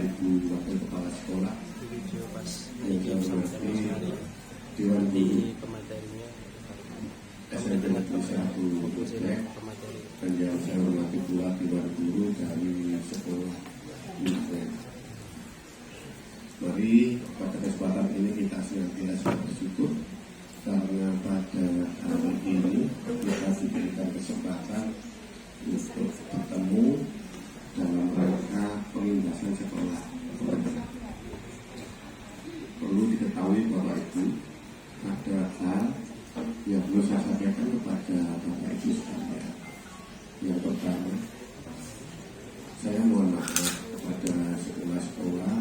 Ibu Wakil Kepala Sekolah yang saya hormati Dewan Guru SMP Negeri 1 Depok, dan yang saya hormati pula Dewan Guru dari sekolah Depok. Mari pada kesempatan ini kita senantiasa bersyukur karena pada hari ini kita diberikan kesempatan untuk bertemu dalam rangka pengindasan sekolah. Perlu diketahui Bapak Ibu, ada hal yang perlu saya sampaikan kepada Bapak Ibu sekalian. Yang pertama, saya mohon maaf kepada sekolah-sekolah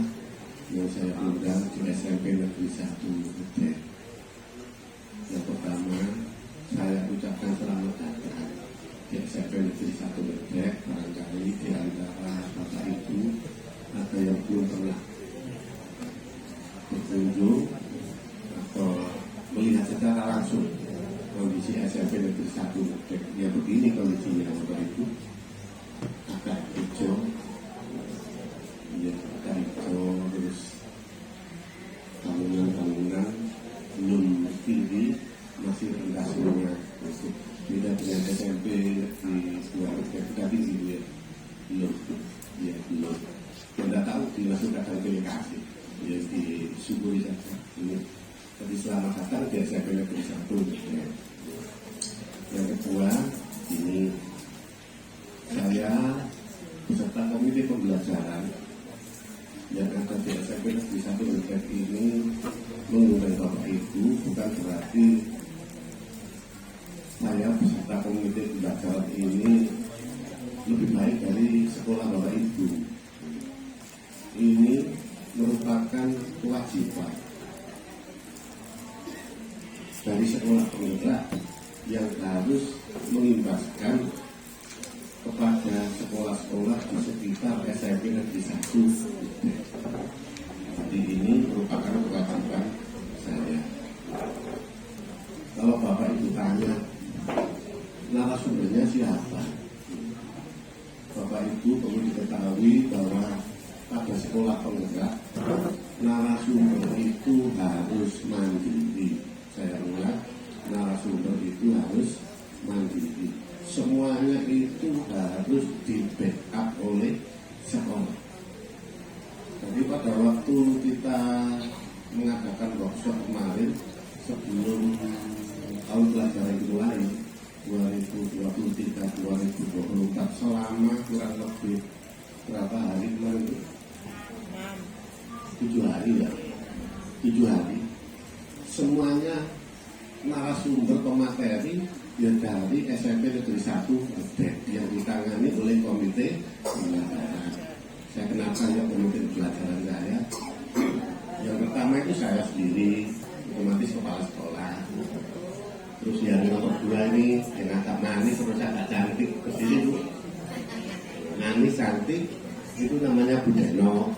yang saya undang di SMP Negeri 1 Depok. Yang pertama, saya ucapkan selamat datang di SMP Negeri 1 Depok. Barangkali di antara Bapak Ibu ada yang belum pernah berkunjung atau melihat secara langsung kondisi SMP Negeri 1 Depok. Ya begini kondisinya Bapak Ibu, agak hijau, ya agak hijau, terus bangunan-bangunan belum tinggi, masih rendah semua. Beda dengan SMP di luar kita tinggi, ya belum, ya belum. Tidak tahu dimasukkan delegasi, ya disyukuri saja. Ini jadi selamat datang di SMP Negeri 1. Yang kedua, ini saya beserta komite pembelajaran yang ada di SMP Negeri 1 Depok ini mengundang Bapak Ibu, bukan berarti saya beserta komite pembelajaran ini lebih baik dari sekolah Bapak Ibu. Ini merupakan kewajiban dari sekolah penggerak yang harus mengimbaskan kepada sekolah-sekolah di sekitar SMP Negeri 1. Jadi ini merupakan kewajiban saya. Kalau Bapak Ibu tanya narasumbernya siapa, Bapak Ibu perlu diketahui bahwa pada sekolah penggerak narasumber itu harus mandiri. Saya ulang, narasumber itu harus mandiri. Semuanya itu harus di backup oleh sekolah. Jadi pada waktu kita mengadakan workshop kemarin sebelum tahun pelajaran dimulai 2023-2024, selama kurang lebih berapa hari kemarin itu? 7 hari ya, 7 hari. Semuanya narasumber pemateri yang dari SMP Negeri 1 Depok yang ditangani oleh komite pembelajaran. Saya kenalkan ya komite pembelajaran saya. Yang pertama itu saya sendiri, otomatis kepala sekolah. Terus yang nomor 2 ini yang agak manis, terus agak cantik kesini Bu. Manis cantik itu namanya Bu Deno.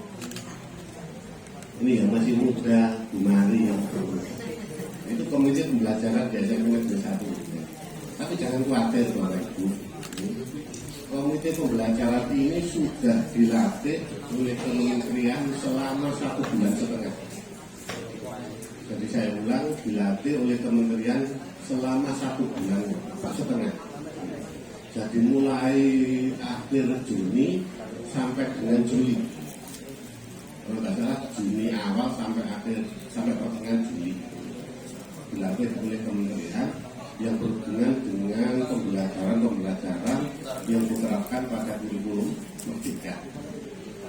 Ini yang masih muda, Bu Mari yang itu komite pembelajaran di SMP Negeri 1. Tapi jangan khawatir Bapak Ibu, komite pembelajaran ini sudah dilatih oleh kementerian selama 1,5 bulan. Jadi saya ulang, dilatih oleh kementerian selama 1,5 bulan. Jadi mulai akhir Juni sampai dengan Juli. Kalau tidak salah Juni awal sampai akhir, sampai pertengahan Juli, dilatih oleh kementerian yang berhubungan dengan pembelajaran yang diterapkan pada kurikulum Merdeka.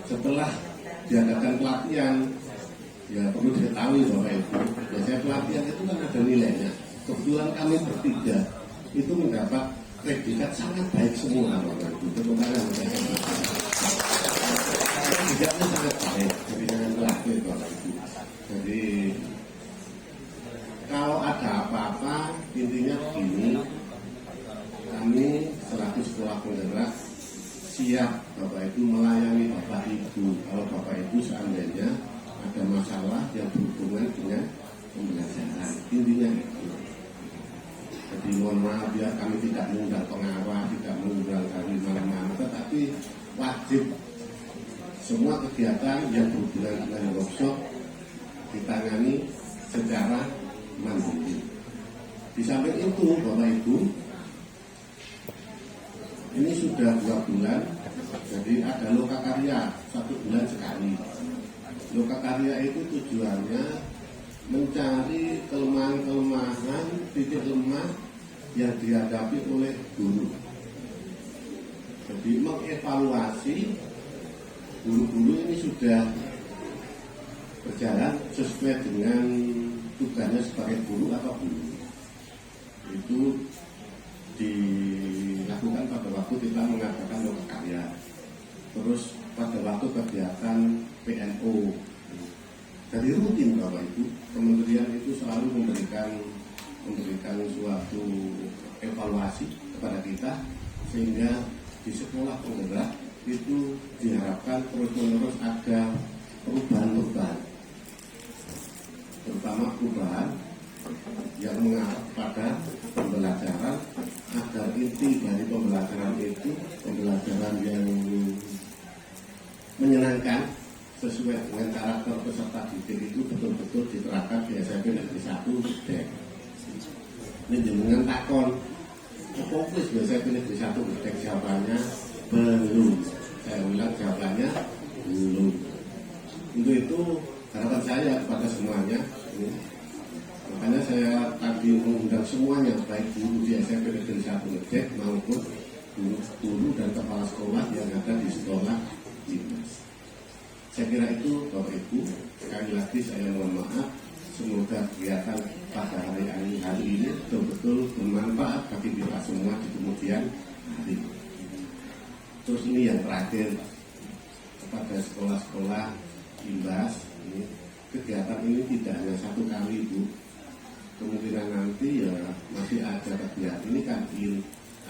Setelah diadakan pelatihan, ya perlu diketahui Bapak Ibu, biasanya pelatihan itu kan ada nilainya. Kebetulan kami bertiga itu mendapat predikat sangat baik semua Bapak Ibu. Terutama predikatnya sangat baik, jadi jangan khawatir Bapak Ibu. Jadi kalau ada apa-apa, intinya begini, kami selaku sekolah penggerak siap Bapak Ibu melayani Bapak Ibu. Kalau Bapak Ibu seandainya ada masalah yang berhubungan dengan pembelajaran, intinya itu. Jadi mohon maaf ya, kami tidak mengundang pengawas, tidak mengundang kami mana-mana, tetapi wajib semua kegiatan yang berhubungan dengan workshop ditangani secara mandiri. Di samping itu, Bapak Ibu, ini sudah 2 bulan, jadi ada lokakarya 1 bulan sekali. Lokakarya itu tujuannya mencari kelemahan-kelemahan, titik lemah yang dihadapi oleh guru. Jadi mengevaluasi guru-guru ini sudah berjalan sesuai dengan tugasnya sebagai guru atau belum. Itu dilakukan pada waktu kita mengadakan lokakarya. Terus pada waktu kegiatan PNO. Jadi rutin Bapak Ibu, kementerian itu selalu memberikan suatu evaluasi kepada kita, sehingga di sekolah penggerak itu diharapkan terus-menerus ada perubahan-perubahan, terutama perubahan yang mengarah pada pembelajaran, agar inti dari pembelajaran itu pembelajaran yang menyenangkan sesuai dengan karakter peserta didik itu betul-betul diterapkan di SMP Negeri 1 Gedek. Ini dengan takon fokus di SMP Negeri 1 Gedek, jawabannya belum. Saya ulang, jawabannya belum. Untuk itu harapan saya kepada semuanya, makanya saya tadi mengundang semuanya, baik guru di SMP Negeri 1 Gedek maupun guru dan kepala sekolah yang ada di sekolah dinas. Saya kira itu Bapak Ibu, sekali lagi saya mohon maaf, semoga kegiatan pada hari ini betul-betul bermanfaat bagi kita semua di kemudian hari. Terus ini yang terakhir, kepada sekolah-sekolah Imbas, ini kegiatan ini tidak hanya 1 kali Bu, kemungkinan nanti ya masih ada kegiatan ini kan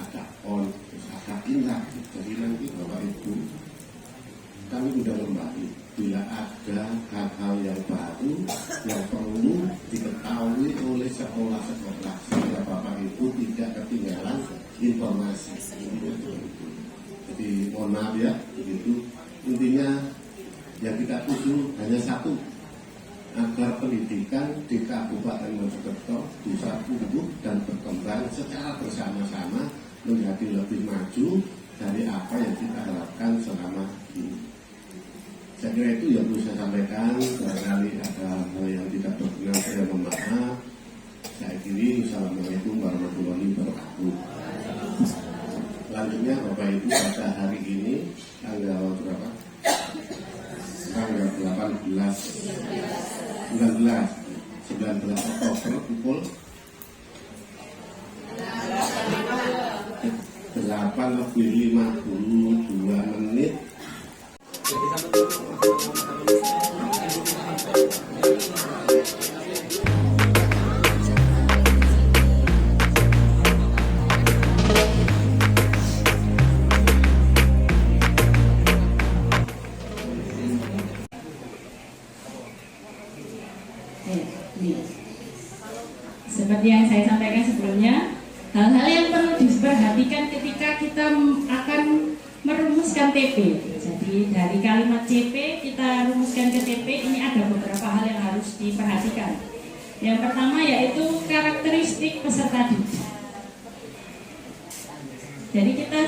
ada on, terus ada lagi. Jadi nanti Bapak Ibu, kami sudah kembali bila ada hal-hal yang baru yang perlu diketahui oleh sekolah-sekolah, sehingga Bapak Ibu tidak ketinggalan informasi. Jadi mohon maaf ya, begitu. Intinya yang kita tuju hanya satu, agar pendidikan di Kabupaten Mojokerto bisa tumbuh dan berkembang secara bersama-sama menjadi lebih maju dari apa yang kita harapkan selama ini. Saya kira itu yang perlu saya sampaikan. Barangkali ada hal yang tidak berkenan, saya mohon maaf. Saya akhiri. Assalamualaikum warahmatullahi wabarakatuh. Selanjutnya Bapak Ibu, pada hari ini tanggal berapa? Tanggal 19 Oktober pukul 8:52. Seperti yang saya sampaikan sebelumnya, hal-hal yang perlu diperhatikan ketika kita akan merumuskan TP. Jadi dari kalimat CP kita rumuskan ke TP, ini ada beberapa hal yang harus diperhatikan. Yang pertama yaitu karakteristik peserta didik. Jadi kita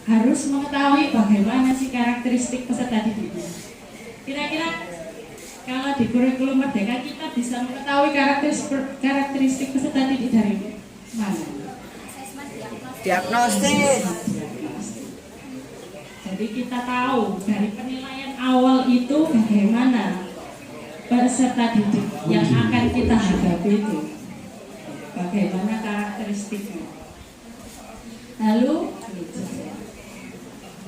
harus mengetahui bagaimana sih karakteristik peserta didiknya. Kira-kira kalau di kurikulum Merdeka kita bisa mengetahui karakteristik peserta didik dari mana? Diagnosis. Jadi kita tahu dari penilaian awal itu bagaimana peserta didik yang akan kita hadapi itu, bagaimana karakteristiknya. Lalu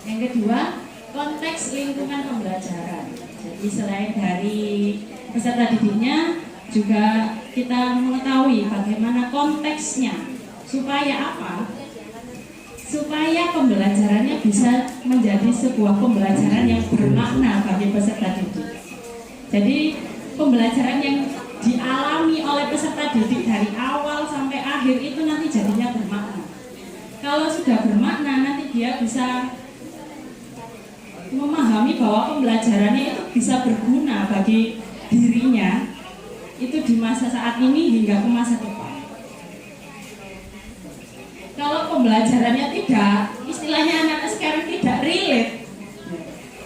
yang kedua, konteks lingkungan pembelajaran. Jadi selain dari peserta didiknya, juga kita mengetahui bagaimana konteksnya, supaya apa? Supaya pembelajarannya bisa menjadi sebuah pembelajaran yang bermakna bagi peserta didik. Jadi pembelajaran yang dialami oleh peserta didik dari awal sampai akhir itu nanti jadinya bermakna. Kalau sudah bermakna, nanti dia bisa memahami bahwa pembelajarannya itu bisa berguna bagi dirinya itu di masa saat ini hingga ke masa depan. Kalau pembelajarannya tidak, istilahnya anak sekarang tidak relate,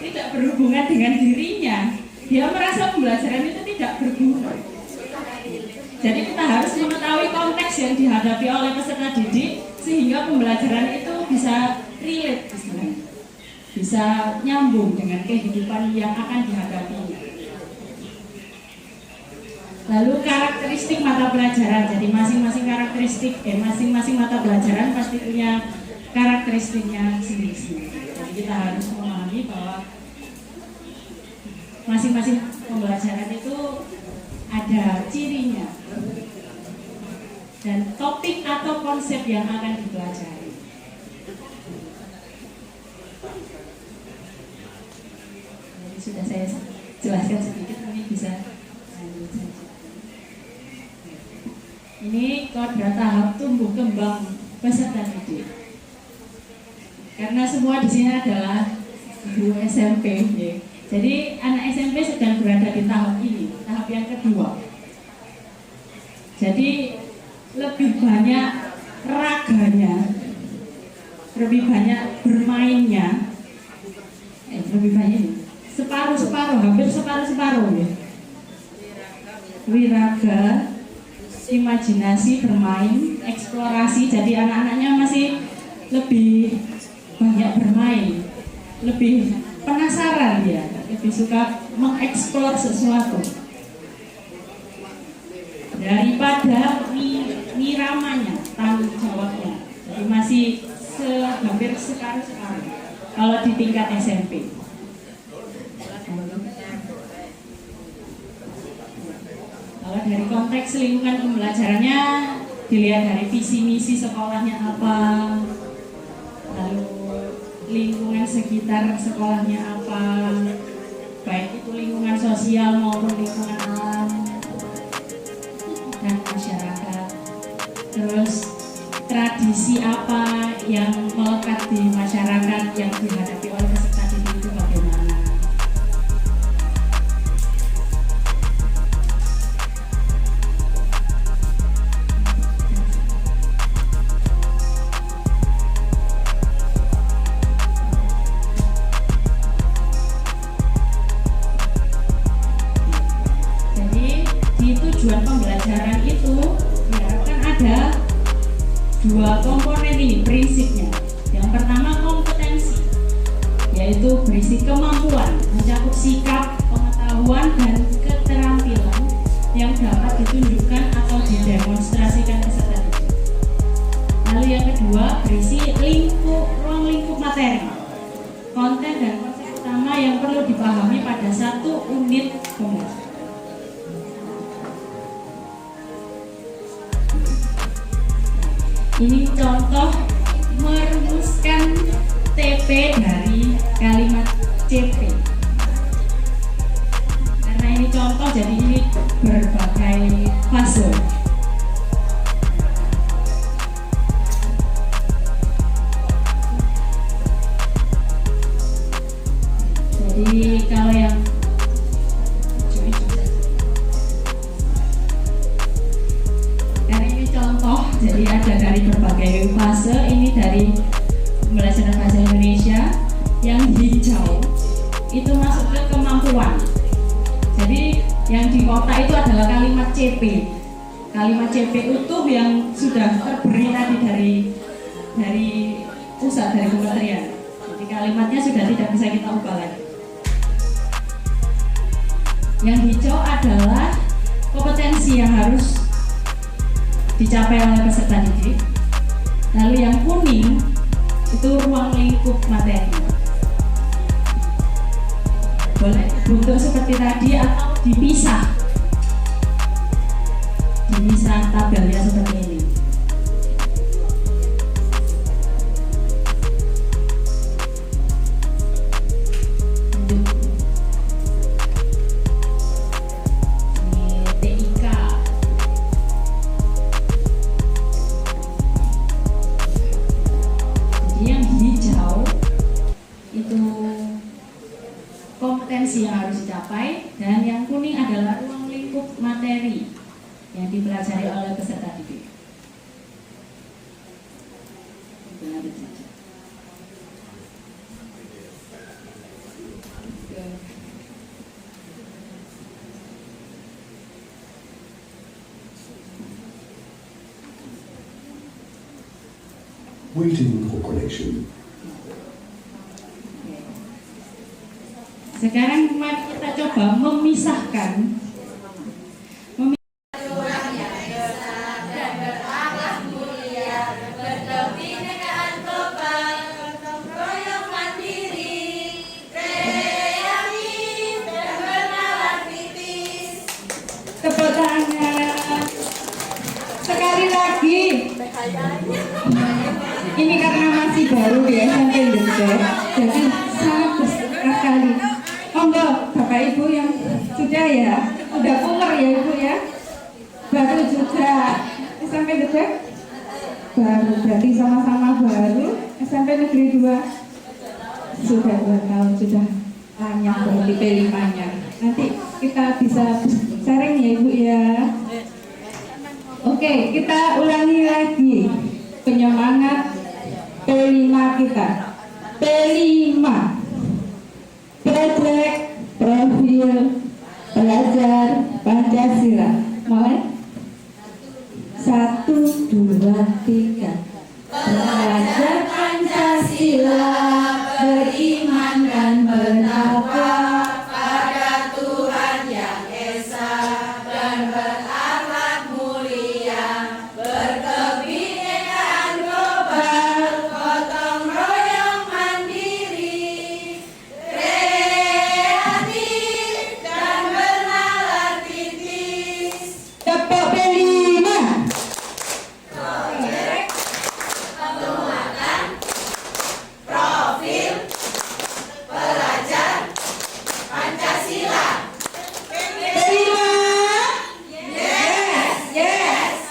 tidak berhubungan dengan dirinya, dia merasa pembelajaran itu tidak berguna. Jadi kita harus mengetahui konteks yang dihadapi oleh peserta didik sehingga pembelajaran itu bisa relate, bisa nyambung dengan kehidupan yang akan dihadapinya. Lalu karakteristik mata pelajaran, jadi masing-masing mata pelajaran pasti punya karakteristiknya sendiri-sendiri. Jadi kita harus memahami bahwa masing-masing pembelajaran itu ada cirinya dan topik atau konsep yang akan dipelajari. Jadi sudah saya jelaskan sedikit, ini bisa lanjut saja. Ini kodrat tahap tumbuh kembang peserta didik. Karena semua di sini adalah guru SMP, ya. Jadi anak SMP sedang berada di tahap ini, tahap yang kedua. Jadi lebih banyak raganya, lebih banyak bermainnya, lebih banyak ini. Separuh-separuh, hampir separuh-separuh ya. Wiraga, imajinasi, bermain, eksplorasi. Jadi anak-anaknya masih lebih banyak bermain, lebih penasaran ya, lebih suka mengeksplor sesuatu daripada niramanya, tanggung jawabnya. Jadi masih hampir separuh-separuh kalau di tingkat SMP. Kalau dari konteks lingkungan pembelajarannya dilihat dari visi misi sekolahnya apa, lalu lingkungan sekitar sekolahnya apa, baik itu lingkungan sosial maupun lingkungan alam dan masyarakat. Terus tradisi apa yang melekat di masyarakat yang dihadapi oleh peserta didik itu bagaimana. Tujuan pembelajaran itu diharapkan ada dua komponen ini prinsipnya. Yang pertama kompetensi, yaitu berisi kemampuan, mencakup sikap, pengetahuan, dan keterampilan yang dapat ditunjukkan atau didemonstrasikan peserta didik. Lalu yang kedua berisi ruang lingkup materi, konten dan konsep utama yang perlu dipahami pada satu unit pembelajaran. Ini contoh merumuskan TP dari kalimat CP. Karena ini contoh, jadi ini berbagai fase. Jadi kalau yang jadi ada dari berbagai fase. Ini dari pembelajaran bahasa Indonesia. Yang hijau itu masuk ke kemampuan. Jadi yang di kotak itu adalah kalimat CP. Kalimat CP utuh yang sudah terberi tadi dari pusat, dari kementerian. Jadi kalimatnya sudah tidak bisa kita ubah lagi. Yang hijau adalah kompetensi yang harus dicapai oleh peserta didik. Lalu yang kuning itu ruang lingkup materi. Boleh bentuk seperti tadi atau dipisah tabelnya seperti ini. kompetensi yang harus dicapai, dan yang kuning adalah ruang lingkup materi yang dipelajari oleh peserta didik. Waiting for connection. Sekarang mari kita coba memisahkan tepuk tangan. Sekali lagi. Ini karena masih baru ya sampai Jogja, jadi sangat sekali. Monggo Bapak Ibu yang sudah ya, udah umur ya Ibu ya, baru juga SMP Jogja, baru berarti sama-sama baru SMP Negeri 2 sudah 2 tahun, sudah banyak berarti P5-nya. Nanti kita bisa sharing ya Ibu ya. Oke, kita ulangi lagi penyemangat P5 kita. P5 Proyek Profil Pelajar Pancasila. Mulai 1, 2, 3. Pelajar Pancasila beriman dan berakhlak pada Tuhan Yang Esa dan berakhlak mulia, berkebinekaan global, gotong royong mandiri, kreatif dan bernalar kritis. Tepuk P5. Proyek penguatan profil pelajar Pancasila. P5.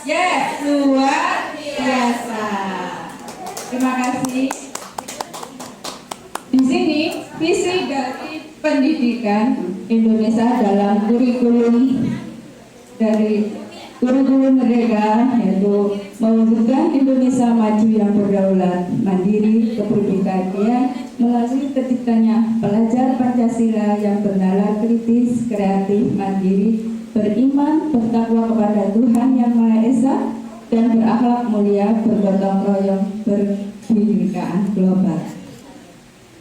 Yes, luar biasa. Terima kasih. Di sini visi dari pendidikan Indonesia dalam kurikulum dari kurikulum mereka yaitu mewujudkan Indonesia maju yang berdaulat, mandiri, kepribadian melalui terciptanya pelajar Pancasila yang bernalar kritis, kreatif, mandiri, beriman, bertakwa kepada Tuhan Yang Maha Esa, dan berakhlak mulia, bergotong royong, berkebinekaan global.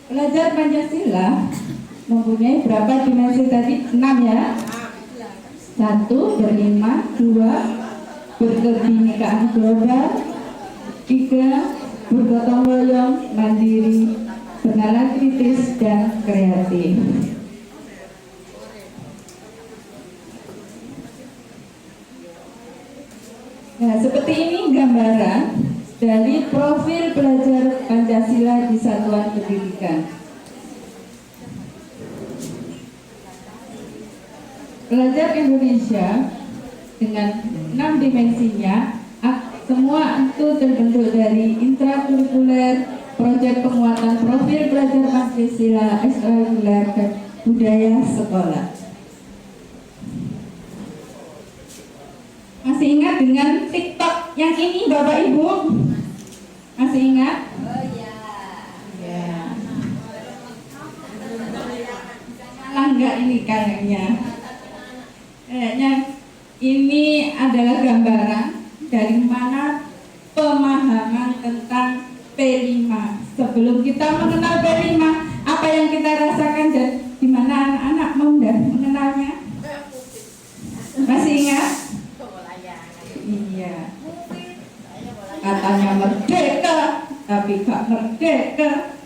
Pelajar Pancasila mempunyai berapa dimensi tadi? 6 ya? 1. Beriman. 2. Berkebinekaan global. 3. Bergotong royong, mandiri, bernalar kritis, dan kreatif. Nah, seperti ini gambaran dari profil pelajar Pancasila di satuan pendidikan. Pelajar Indonesia dengan 6 dimensinya, semua itu terbentuk dari intrakurikuler, proyek penguatan profil pelajar Pancasila, ekstrakurikuler, dan budaya sekolah. Masih ingat dengan TikTok yang ini Bapak Ibu? Masih ingat? Oh iya. Ya. Langga ini kayaknya. Kayaknya ini adalah gambaran dari mana pemahaman tentang P5. Sebelum kita mengenal P5, apa yang kita rasakan dan di mana anak-anak muda mengenalnya? Masih ingat? Iya. Katanya merdeka, tapi gak merdeka.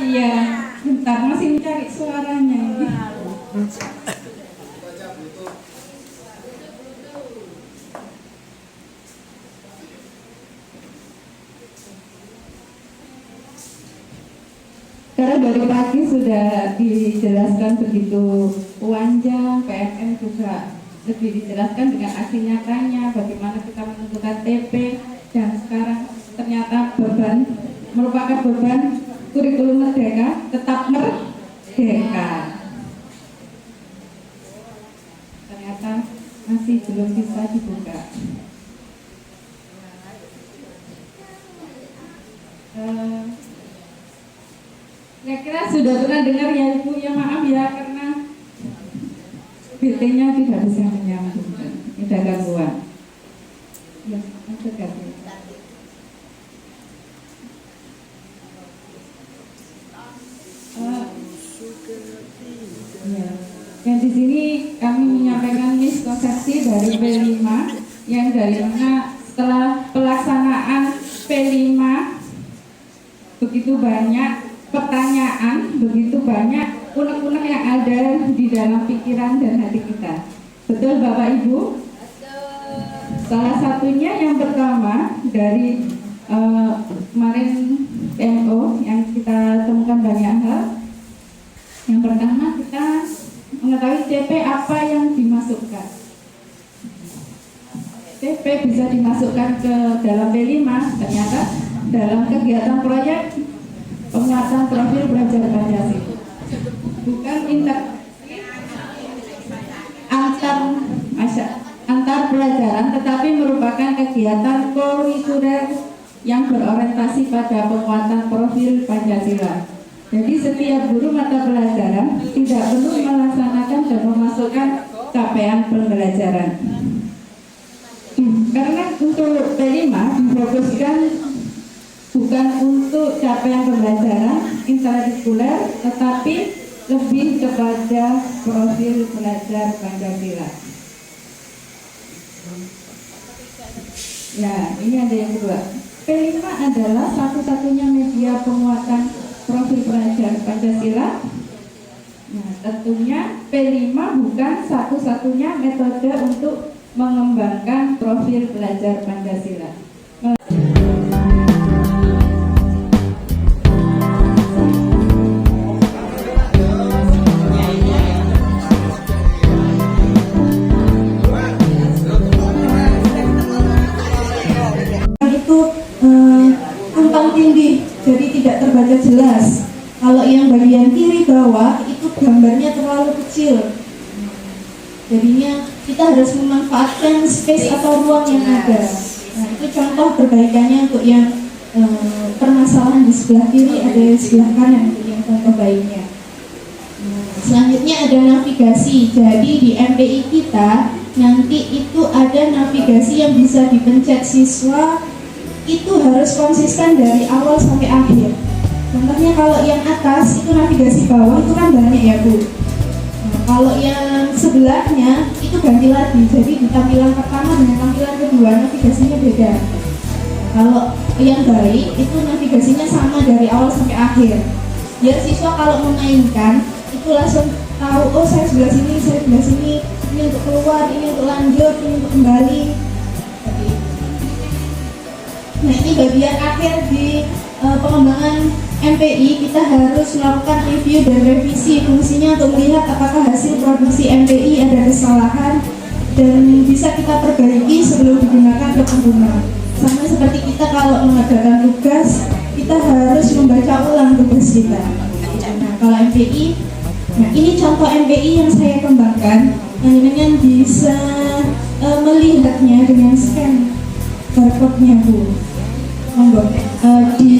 Iya, bentar masih mencari suaranya ini. Karena dari pagi sudah dijelaskan begitu panjang, PMM juga lebih dijelaskan dengan aksi nyatanya bagaimana kita menentukan TP, dan sekarang ternyata beban merupakan beban kurikulum merdeka, tetap merdeka. Ternyata masih belum bisa dibuka. Kira-kira sudah pernah dengar ya Ibu, ya maaf ya karena BT-nya tidak bisa menyambung, ada gangguan. Ya, ada gangguan. Ya. Dan di sini kami menyampaikan miskonsepsi dari P5 yang dari mana setelah pelaksanaan P5 begitu banyak pertanyaan, begitu banyak unek-unek yang ada di dalam pikiran dan hati kita. Betul Bapak Ibu? Salah satunya yang pertama dari kemarin PMO yang kita temukan banyak hal. Yang pertama kita mengetahui CP apa yang dimasukkan. CP bisa dimasukkan ke dalam P5 ternyata dalam kegiatan proyek penguatan profil belajar Pancasila. Bukan antar pelajaran, tetapi merupakan kegiatan kurikuler yang berorientasi pada penguatan profil Pancasila. Jadi setiap guru mata pelajaran tidak perlu melaksanakan dan memasukkan capaian pembelajaran. Karena untuk P5 difokuskan bukan untuk capaian pembelajaran interdiskuler, tetapi lebih kepada profil belajar Pancasila. Ya, ini ada yang kedua. P5 adalah satu-satunya media penguatan profil belajar Pancasila. Nah, tentunya P5 bukan satu-satunya metode untuk mengembangkan profil belajar Pancasila. Tumpang tindih, jadi tidak terbaca jelas. Kalau yang bagian kiri bawah itu gambarnya terlalu kecil, jadinya kita harus memanfaatkan space atau ruang yang ada. Nah, itu contoh perbaikannya untuk yang permasalahan di sebelah kiri, ada di sebelah kanan untuk yang contoh baiknya. Selanjutnya ada navigasi. Jadi di MPI kita nanti itu ada navigasi yang bisa dipencet siswa, itu harus konsisten dari awal sampai akhir. Contohnya kalau yang atas itu navigasi bawah itu kan banyak ya Bu. Nah, kalau yang sebelahnya itu ganti lagi. Jadi di tampilan pertama dengan tampilan kedua navigasinya beda. Kalau yang baik itu navigasinya sama dari awal sampai akhir. Biar siswa kalau memainkan itu langsung tahu, oh saya sebelah sini, saya sebelah sini, ini untuk keluar, ini untuk lanjut, ini untuk kembali. Nah, ini bagian akhir di pengembangan MPI. Kita harus melakukan review dan revisi, fungsinya untuk melihat apakah hasil produksi MPI ada kesalahan dan bisa kita perbaiki sebelum digunakan ke pengguna. Sama seperti kita kalau mengadakan tugas, kita harus membaca ulang tugas kita. Nah, kalau MPI, nah ini contoh MPI yang saya kembangkan. Dengan bisa melihatnya dengan scan barcode-nya Bu. Monggo di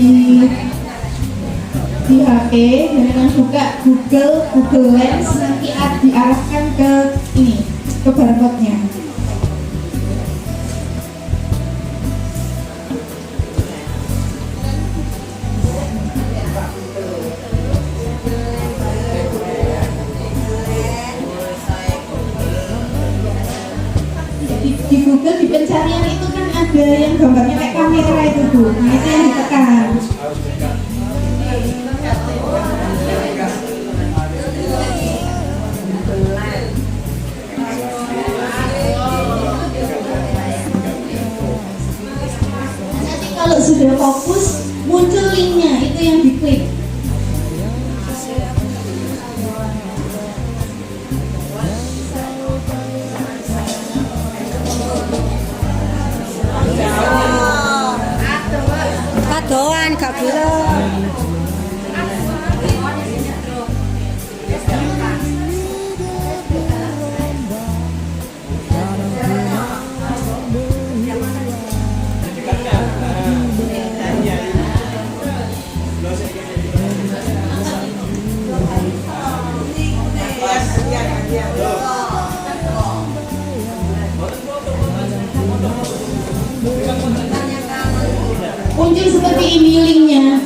HP dengan buka Google Lens nanti diarahkan ke ini, ke barcode-nya. Di Google di pencarian itu kan ada yang gambarnya kayak kamera itu Bu. Nah, itu yang ditekan. Nanti kalau sudah fokus muncul linknya, itu yang diklik. Kado. Muncul seperti ini linknya.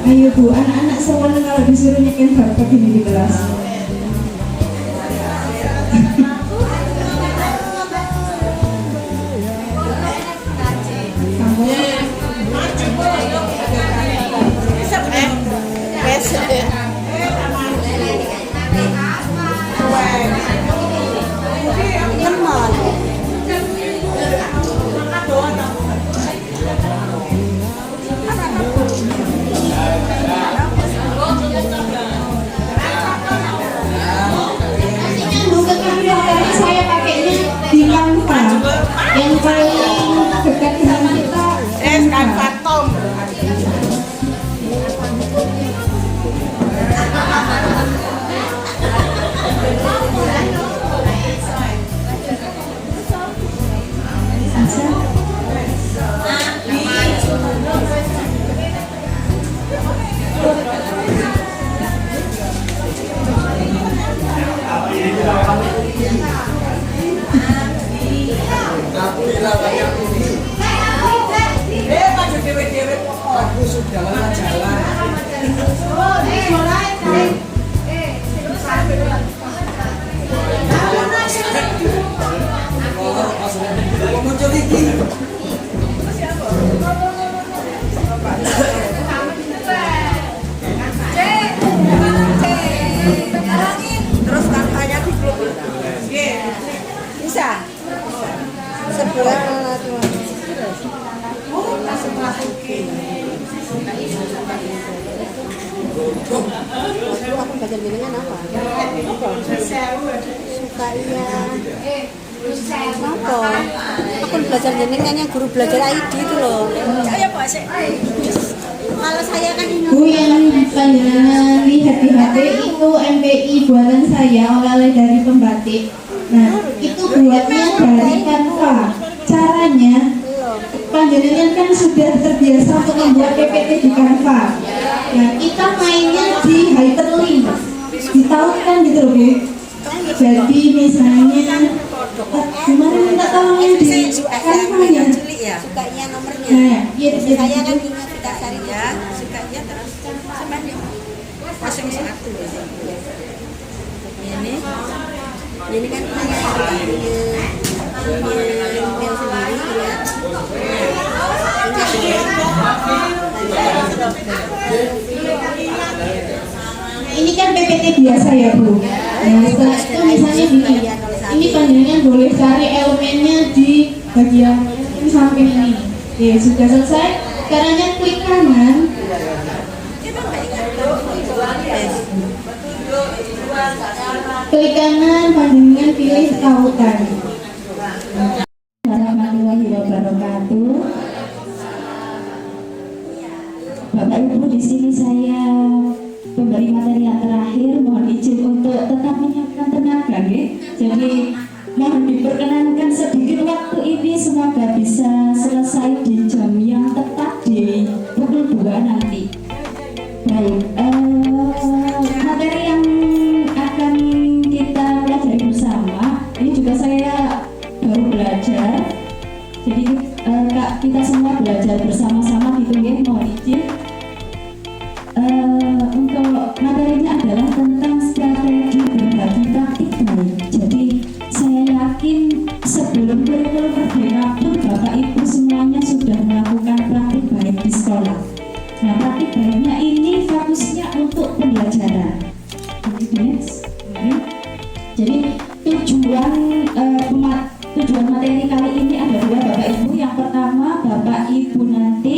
Ayo Bu, anak-anak semuanya kalau disuruh nyekin barcode ini di kelas. Saya pakainya di Canva yang paling dekat dengan kita. Canva Tom. Aku sudah lama jalan. Muncul lagi. Terus kampanye di grup. Bisa. Sebulan aku belajar jenengan apa? Sukanya apa? Aku belajar jenengan yang guru belajar ID itu loh. Kalau saya kan Bu, yang panjenengan lihat di HP itu MPI buatan saya, oleh dari pembatik. Nah, itu buatnya dari Canva. Caranya, panjenengan kan sudah terbiasa untuk membuat PPT di Canva. Nah, kita mainnya di hyperlink, ditautkan gitu loh Bu. Jadi misalnya, gimana minta tolongnya di Canva ya? sukanya nomornya. Nah, iya, Saya kan ingat kita cari ya, sukanya terus sebanyak 01. Ini kan punya email sendiri ya. Ini kan PPT biasa ya Bu. Nah, setelah itu misalnya ini panjenengan boleh cari elemennya di bagian samping ini. Oke, sudah selesai. Caranya klik kanan. Klik kanan, panjenengan pilih tautan. wabarakatuh. Bapak Ibu, di sini saya pemberi materi yang terakhir, mohon izin untuk tetap menyiapkan tenaga, nggih. Jadi mohon diperkenankan sedikit waktu ini semoga bisa selesai di jam yang tepat di pukul 2 nanti. Baik, materi yang akan kita pelajari bersama ini juga saya baru belajar. Jadi kita semua belajar bersama-sama gitu ya, mohon izin. Untuk materinya adalah tentang strategi berbagi praktik baik. Jadi saya yakin sebelum kurikulum merdeka pun Bapak Ibu semuanya sudah melakukan praktik baik di sekolah. Nah, praktik baiknya ini fokusnya untuk pembelajaran. Jadi tujuan materi kali ini ada dua Bapak Ibu. Yang pertama Bapak Ibu nanti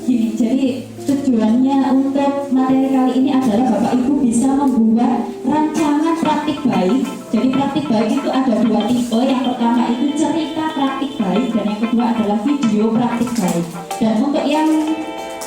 gini. Jadi tujuannya untuk materi kali ini adalah Bapak Ibu bisa membuat rancangan praktik baik. Jadi praktik baik itu ada dua tipe. Yang pertama itu cerita praktik baik dan yang kedua adalah video praktik baik. Dan untuk yang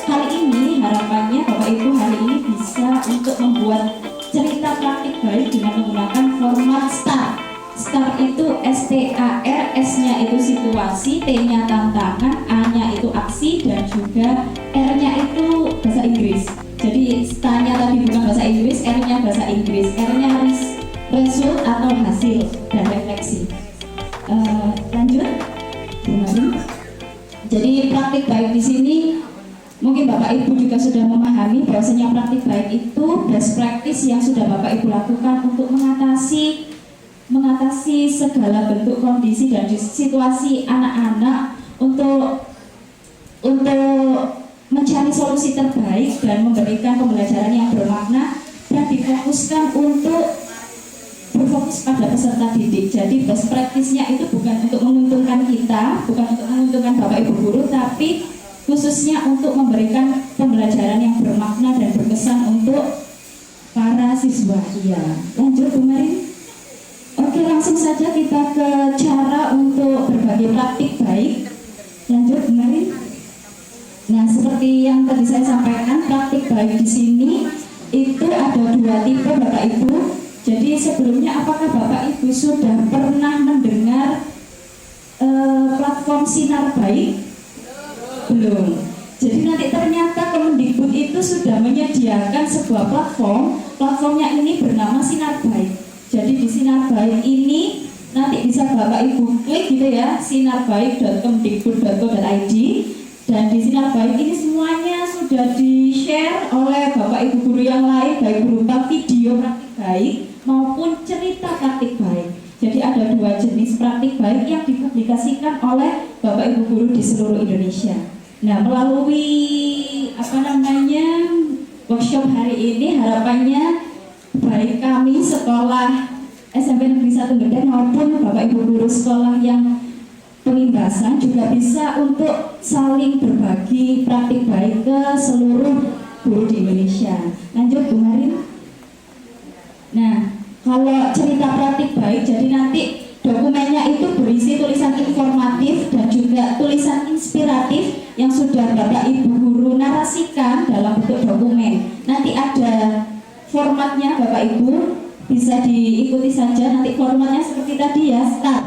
kali ini harapannya Bapak Ibu hari ini bisa untuk membuat cerita praktik baik dengan menggunakan format STAR. STAR itu STAR, S-nya itu situasi, T-nya tantangan, A-nya itu aksi, dan juga R-nya itu bahasa Inggris. Jadi STAR-nya tadi bukan bahasa Inggris, R-nya bahasa Inggris. R-nya result atau hasil dan refleksi. Lanjut, jadi praktik baik di sini mungkin Bapak Ibu juga sudah memahami bahwasanya praktik baik itu best practice yang sudah Bapak Ibu lakukan untuk mengatasi segala bentuk kondisi dan situasi anak-anak untuk mencari solusi terbaik dan memberikan pembelajaran yang bermakna dan difokuskan untuk berfokus pada peserta didik. Jadi best practice-nya itu bukan untuk menguntungkan kita, bukan untuk menguntungkan Bapak Ibu guru, tapi khususnya untuk memberikan pembelajaran yang bermakna dan berkesan untuk para siswa. Iya, lanjut Bu Marin. Oke, langsung saja kita ke cara untuk berbagi praktik baik. Lanjut Bu Marin. Nah, seperti yang tadi saya sampaikan, praktik baik di sini itu ada dua tipe Bapak Ibu. Jadi sebelumnya apakah Bapak Ibu sudah pernah mendengar platform Sinar Baik? Belum. Jadi nanti ternyata Kemendikbud itu sudah menyediakan sebuah platformnya ini bernama Sinar Baik. Jadi di Sinar Baik ini nanti bisa Bapak Ibu klik gitu ya, sinarbaik.kemdikbud.go.id. Dan di Sinar Baik ini semuanya sudah di-share oleh Bapak Ibu guru yang lain, baik berupa video praktik baik maupun cerita praktik baik. Jadi ada dua jenis praktik baik yang dipublikasikan oleh Bapak Ibu guru di seluruh Indonesia. Nah, melalui workshop hari ini harapannya baik kami sekolah SMP Negeri 1 Gedek maupun Bapak Ibu guru sekolah yang Pengindasan juga bisa untuk saling berbagi praktik baik ke seluruh guru di Indonesia. Lanjut Bu Marin. Nah, kalau cerita praktik baik, jadi nanti dokumennya itu berisi tulisan informatif dan juga tulisan inspiratif yang sudah Bapak Ibu guru narasikan dalam bentuk dokumen. Nanti ada formatnya Bapak Ibu, bisa diikuti saja. Nanti formatnya seperti tadi ya, STAR.